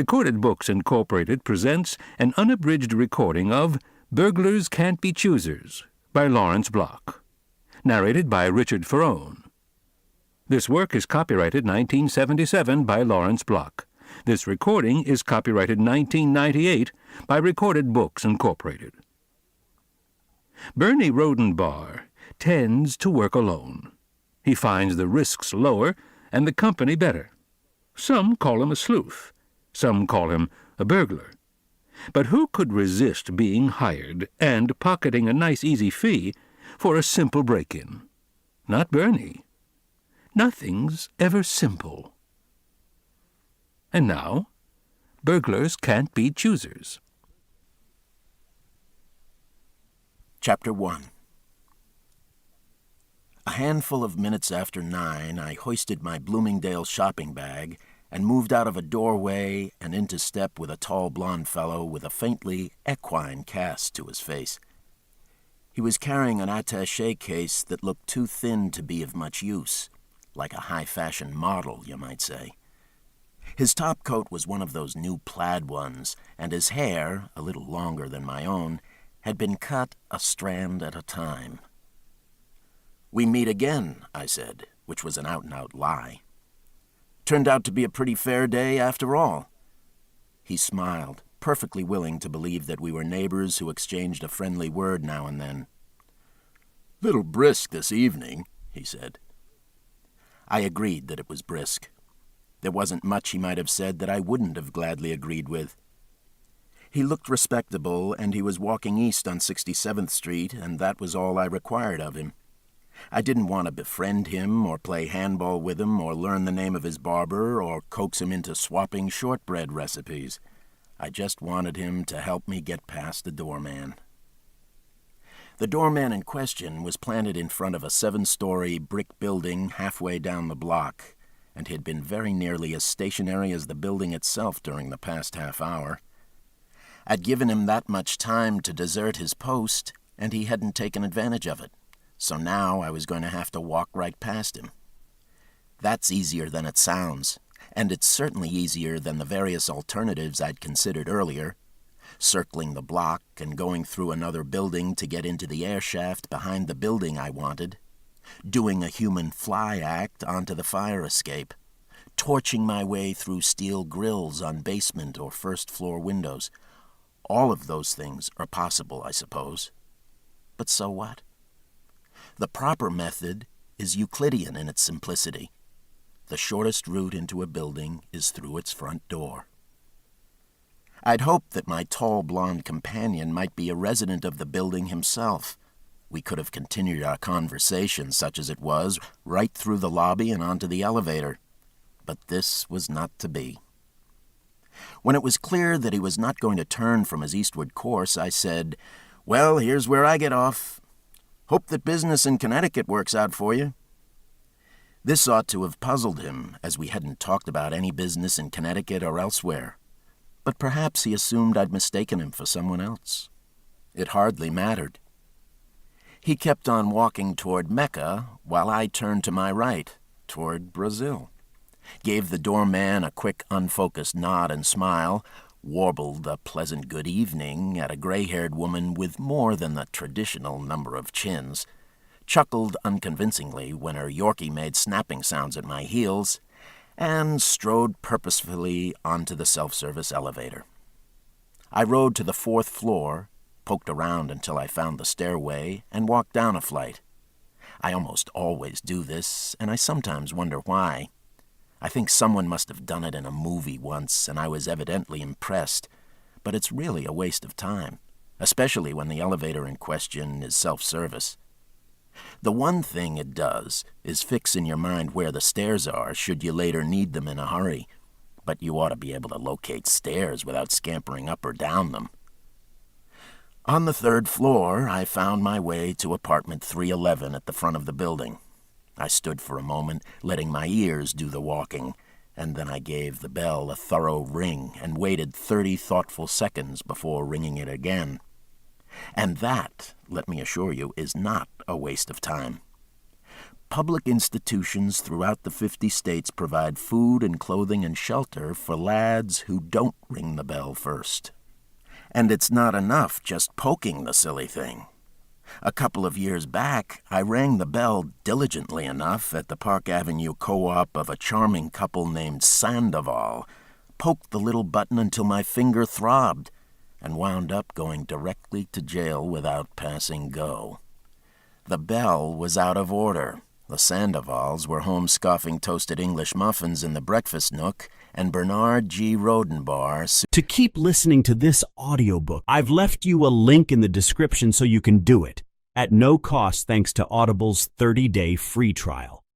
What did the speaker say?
Recorded Books Incorporated presents an unabridged recording of Burglars Can't Be Choosers by Lawrence Block, narrated by Richard Ferrone. This work is copyrighted 1977 by Lawrence Block. This recording is copyrighted 1998 by Recorded Books Incorporated. Bernie Rodenbar tends to work alone. He finds the risks lower and the company better. Some call him a sleuth. Some call him a burglar. But who could resist being hired and pocketing a nice easy fee for a simple break-in? Not Bernie. Nothing's ever simple. And now, Burglars Can't Be Choosers. Chapter 1. A handful of minutes after 9, I hoisted my Bloomingdale shopping bag and moved out of a doorway and into step with a tall blond fellow with a faintly equine cast to his face. He was carrying an attaché case that looked too thin to be of much use, like a high-fashion model, you might say. His top coat was one of those new plaid ones, and his hair, a little longer than my own, had been cut a strand at a time. "We meet again," I said, which was an out-and-out lie. "Turned out to be a pretty fair day after all." He smiled, perfectly willing to believe that we were neighbors who exchanged a friendly word now and then. "Little brisk this evening," he said. I agreed that it was brisk. There wasn't much he might have said that I wouldn't have gladly agreed with. He looked respectable, and he was walking east on 67th Street, and that was all I required of him. I didn't want to befriend him, or play handball with him, or learn the name of his barber, or coax him into swapping shortbread recipes. I just wanted him to help me get past the doorman. The doorman in question was planted in front of a 7-story brick building halfway down the block, and had been very nearly as stationary as the building itself during the past half hour. I'd given him that much time to desert his post, and he hadn't taken advantage of it. So now I was going to have to walk right past him. That's easier than it sounds, and it's certainly easier than the various alternatives I'd considered earlier, circling the block and going through another building to get into the air shaft behind the building I wanted, doing a human fly act onto the fire escape, torching my way through steel grills on basement or first-floor windows. All of those things are possible, I suppose. But so what? The proper method is Euclidean in its simplicity. The shortest route into a building is through its front door. I'd hoped that my tall blonde companion might be a resident of the building himself. We could have continued our conversation, such as it was, right through the lobby and onto the elevator. But this was not to be. When it was clear that he was not going to turn from his eastward course, I said, "Well, here's where I get off. Hope that business in Connecticut works out for you." This ought to have puzzled him, as we hadn't talked about any business in Connecticut or elsewhere. But perhaps he assumed I'd mistaken him for someone else. It hardly mattered. He kept on walking toward Mecca, while I turned to my right, toward Brazil, gave the doorman a quick, unfocused nod and smile, warbled a pleasant good evening at a gray-haired woman with more than the traditional number of chins, chuckled unconvincingly when her Yorkie made snapping sounds at my heels, and strode purposefully onto the self-service elevator. I rode to the 4th floor, poked around until I found the stairway, and walked down a flight. I almost always do this, and I sometimes wonder why. I think someone must have done it in a movie once, and I was evidently impressed, but it's really a waste of time, especially when the elevator in question is self-service. The one thing it does is fix in your mind where the stairs are should you later need them in a hurry, but you ought to be able to locate stairs without scampering up or down them. On the 3rd floor, I found my way to apartment 311 at the front of the building. I stood for a moment, letting my ears do the walking, and then I gave the bell a thorough ring and waited 30 thoughtful seconds before ringing it again. And that, let me assure you, is not a waste of time. public institutions throughout the 50 states provide food and clothing and shelter for lads who don't ring the bell first. And it's not enough just poking the silly thing. A couple of years back, I rang the bell diligently enough at the Park Avenue co-op of a charming couple named Sandoval, poked the little button until my finger throbbed, and wound up going directly to jail without passing go. The bell was out of order. The Sandovals were home scoffing toasted English muffins in the breakfast nook, and Bernard G. Rodenbar... To keep listening to this audiobook, I've left you a link in the description so you can do it, at no cost thanks to Audible's 30-day free trial.